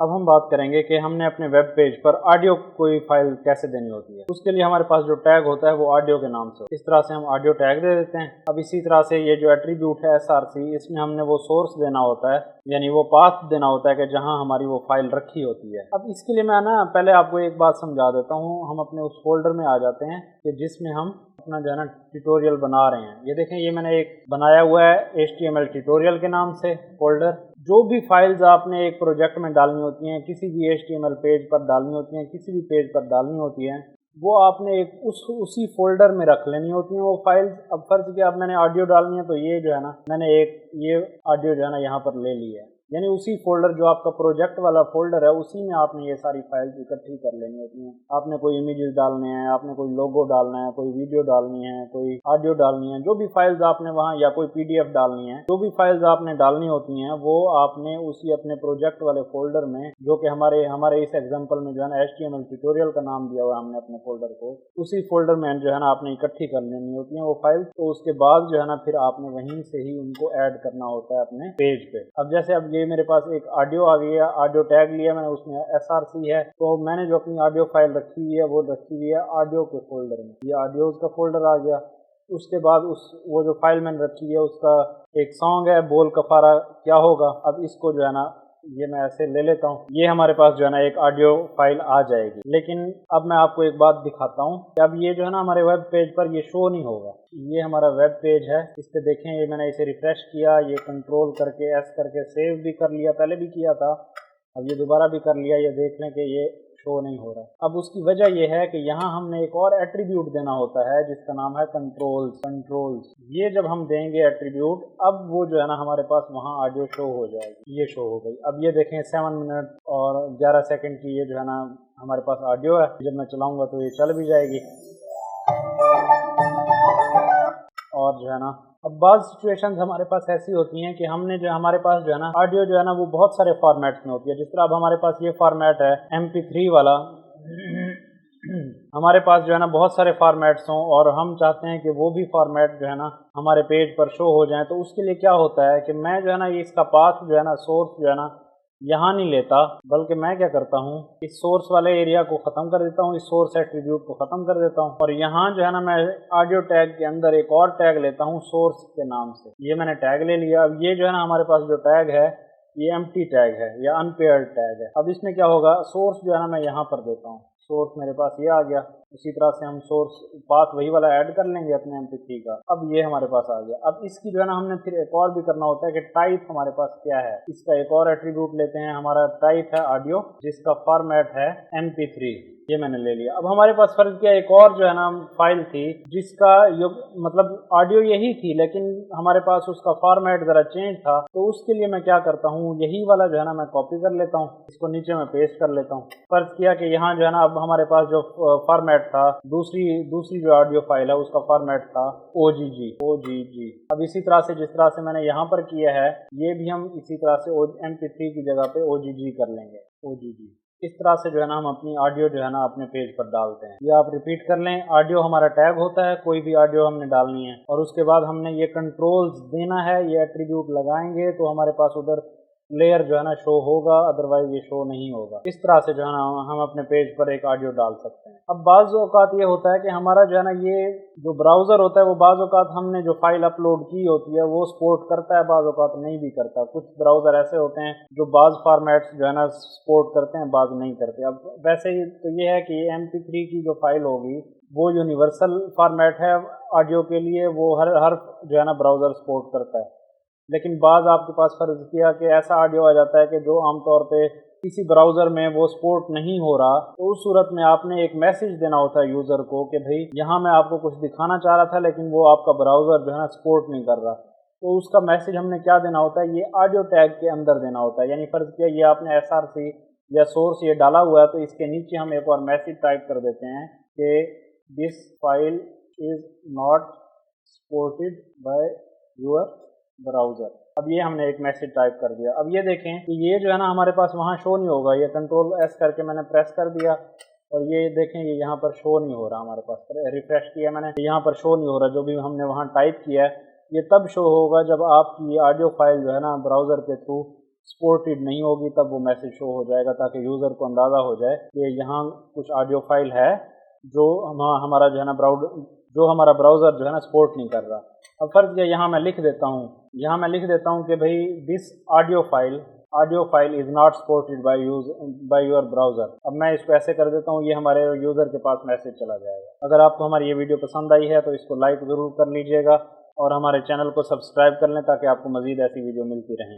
अब हम बात करेंगे कि हमने अपने वेब पेज पर ऑडियो कोई फाइल कैसे देनी होती है। उसके लिए हमारे पास जो टैग होता है वो ऑडियो के नाम से, इस तरह से हम ऑडियो टैग दे देते हैं। अब इसी तरह से ये जो एट्रीब्यूट है SRC, इसमें हमने वो सोर्स देना होता है, यानी वो पाथ देना होता है कि जहां हमारी वो फाइल रखी होती है। अब इसके लिए मैं पहले आपको एक बात समझा देता हूँ। हम अपने उस फोल्डर में आ जाते हैं कि जिसमें हम अपना जो है ट्यूटोरियल बना रहे हैं। ये देखें, ये मैंने एक बनाया हुआ है HTML ट्यूटोरियल के नाम से फोल्डर। जो भी फाइल्स आपने एक प्रोजेक्ट में डालनी होती हैं, किसी भी HTML पेज पर डालनी होती हैं, किसी भी पेज पर डालनी होती हैं, वो आपने एक उसी फोल्डर में रख लेनी होती हैं वो फाइल्स। अब फर्ज किया अब मैंने ऑडियो डालनी है, तो ये जो है मैंने ये ऑडियो जो है यहाँ पर ले ली है, यानी उसी फोल्डर जो आपका प्रोजेक्ट वाला फोल्डर है उसी में आपने ये सारी फाइल्स इकट्ठी कर लेनी होती हैं। आपने कोई इमेजेस डालने हैं, आपने कोई लोगो डालना है, कोई वीडियो डालनी है, कोई ऑडियो डालनी है, जो भी फाइल्स आपने वहाँ, या कोई PDF डालनी है, जो भी फाइल्स आपने डालनी होती हैं वो आपने उसी अपने प्रोजेक्ट वाले फोल्डर में, जो कि हमारे इस एग्जाम्पल में जो है HTML ट्यूटोरियल का नाम दिया हुआ है हमने अपने फोल्डर को, उसी फोल्डर में जो है आपने इकट्ठी कर लेनी होती है वो फाइल्स। तो उसके बाद जो है फिर आपने वहीं से ही उनको ऐड करना होता है अपने पेज पे। अब जैसे अब ये मेरे पास एक ऑडियो आ गई है, ऑडियो टैग लिया मैंने, उसमें SRC है, तो मैंने जो अपनी ऑडियो फाइल रखी हुई है वो रखी हुई है ऑडियो के फोल्डर में। ये ऑडियोज का फोल्डर आ गया। उसके बाद वो जो फाइल मैंने रखी है उसका एक सॉन्ग है, बोल कफारा क्या होगा। अब इसको जो है ये मैं ऐसे ले लेता हूँ, ये हमारे पास जो है एक ऑडियो फाइल आ जाएगी। लेकिन अब मैं आपको एक बात दिखाता हूँ कि अब ये जो है हमारे वेब पेज पर ये शो नहीं होगा। ये हमारा वेब पेज है, इस पे देखें, ये मैंने इसे रिफ्रेश किया, ये कंट्रोल करके S करके सेव भी कर लिया, पहले भी किया था, अब ये दोबारा भी कर लिया। ये देख लें कि ये शो नहीं हो रहा। अब उसकी वजह यह है कि यहाँ हमने एक और एट्रीब्यूट देना होता है जिसका नाम है कंट्रोल्स। ये जब हम देंगे एट्रीब्यूट, अब वो जो है हमारे पास वहाँ ऑडियो शो हो जाएगी। ये शो हो गई। अब ये देखें 7 मिनट और 11 सेकंड की ये जो है हमारे पास ऑडियो है। जब मैं चलाऊंगा तो ये चल भी जाएगी। और जो है अब बाज़ सिचुएशंस हमारे पास ऐसी होती हैं कि हमने जो हमारे पास जो है ऑडियो जो है वो बहुत सारे फॉर्मेट्स में होती है। जिस तरह अब हमारे पास ये फॉर्मेट है MP3 वाला, हमारे पास जो है बहुत सारे फॉर्मेट्स हों और हम चाहते हैं कि वो भी फॉर्मेट जो है हमारे पेज पर शो हो जाए। तो उसके लिए क्या होता है कि मैं जो है ये इसका पाथ जो है सोर्स जो है यहाँ नहीं लेता, बल्कि मैं क्या करता हूँ, इस सोर्स वाले एरिया को ख़त्म कर देता हूँ, इस सोर्स एट्रीब्यूट को ख़त्म कर देता हूँ, और यहाँ जो है मैं ऑडियो टैग के अंदर एक और टैग लेता हूँ सोर्स के नाम से। ये मैंने टैग ले लिया। अब ये जो है हमारे पास जो टैग है ये एम्प्टी टैग है या अनपेयर्ड टैग है। अब इसमें क्या होगा, सोर्स जो है मैं यहाँ पर देता हूँ, सोर्स मेरे पास ये आ गया। उसी तरह से हम सोर्स पाथ वही वाला ऐड कर लेंगे अपने MP3 का। अब ये हमारे पास आ गया। अब इसकी जो है हमने फिर एक और भी करना होता है कि टाइप हमारे पास क्या है। इसका एक और एट्रीब्यूट लेते हैं, हमारा टाइप है ऑडियो, जिसका फॉर्मेट है MP3। ये मैंने ले लिया। अब हमारे पास फर्ज किया एक और जो है फाइल थी जिसका मतलब ऑडियो यही थी, लेकिन हमारे पास उसका फॉर्मेट ज़रा चेंज था। तो उसके लिए मैं क्या करता हूँ, यही वाला जो है मैं कॉपी कर लेता हूँ, इसको नीचे में पेस्ट कर लेता हूँ। फर्ज किया कि यहाँ जो है अब हमारे पास जो फॉर्मेट था, दूसरी जो ऑडियो फाइल है उसका फॉर्मेट था OGG। अब इसी तरह से जिस तरह से मैंने यहाँ पर किया है, ये भी हम इसी तरह से MP3 की जगह पे OGG कर लेंगे, OGG। इस तरह से जो है हम अपनी ऑडियो जो है अपने पेज पर डालते हैं। ये आप रिपीट कर लें। ऑडियो हमारा टैग होता है, कोई भी ऑडियो हमने डालनी है, और उसके बाद हमने ये कंट्रोल्स देना है, ये एट्रीब्यूट लगाएंगे तो हमारे पास उधर लेयर जो है शो होगा, अदरवाइज ये शो नहीं होगा। इस तरह से जो है हम अपने पेज पर एक ऑडियो डाल सकते हैं। अब बाज़ औक़ात ये होता है कि हमारा जो है ये जो ब्राउज़र होता है वो बाज़ औक़ात हमने जो फाइल अपलोड की होती है वो सपोर्ट करता है, बाज़ औक़ात नहीं भी करता। कुछ ब्राउज़र ऐसे होते हैं जो बाज़ फॉर्मेट्स जो है सपोर्ट करते हैं, बाज़ नहीं करते। अब वैसे ही तो ये है कि MP3 की जो फाइल होगी वो यूनिवर्सल फॉर्मेट है ऑडियो के लिए, वो हर जो है ब्राउज़र सपोर्ट करता है। लेकिन बाज़ आपके पास फर्ज किया कि ऐसा ऑडियो आ जाता है कि जो आमतौर पे किसी ब्राउज़र में वो सपोर्ट नहीं हो रहा, तो उस सूरत में आपने एक मैसेज देना होता है यूज़र को कि भाई यहाँ मैं आपको कुछ दिखाना चाह रहा था लेकिन वो आपका ब्राउज़र जो है सपोर्ट नहीं कर रहा। तो उसका मैसेज हमने क्या देना होता है, ये ऑडियो टैग के अंदर देना होता है। यानी फर्ज किया ये आपने SRC या सोर्स ये डाला हुआ है, तो इसके नीचे हम एक और मैसेज टाइप कर देते हैं कि this file is not supported by your browser. अब ये हमने एक मैसेज टाइप कर दिया। अब ये देखें कि ये जो है हमारे पास वहाँ शो नहीं होगा। ये कंट्रोल S करके मैंने प्रेस कर दिया और ये देखें ये यहाँ पर शो नहीं हो रहा हमारे पास। रिफ्रेश किया मैंने, यहाँ पर शो नहीं हो रहा। जो भी हमने वहाँ टाइप किया है ये तब शो होगा जब आपकी ऑडियो फाइल जो है ब्राउज़र के थ्रू सपोर्टेड नहीं होगी तब वो मैसेज शो हो जाएगा, ताकि यूज़र को अंदाज़ा हो जाए कि यहाँ कुछ ऑडियो फाइल है जो हमारा जो है ना ब्राउज़र जो है ना सपोर्ट नहीं कर रहा। अब फ़र्ज़ किया यहाँ मैं लिख देता हूँ कि भाई this audio file is not supported by your browser. अब मैं इसको ऐसे कर देता हूँ, ये हमारे यूज़र के पास मैसेज चला जाएगा। अगर आपको हमारी ये वीडियो पसंद आई है तो इसको लाइक ज़रूर कर लीजिएगा और हमारे चैनल को सब्सक्राइब कर लें ताकि आपको मज़ीद ऐसी वीडियो मिलती रहें।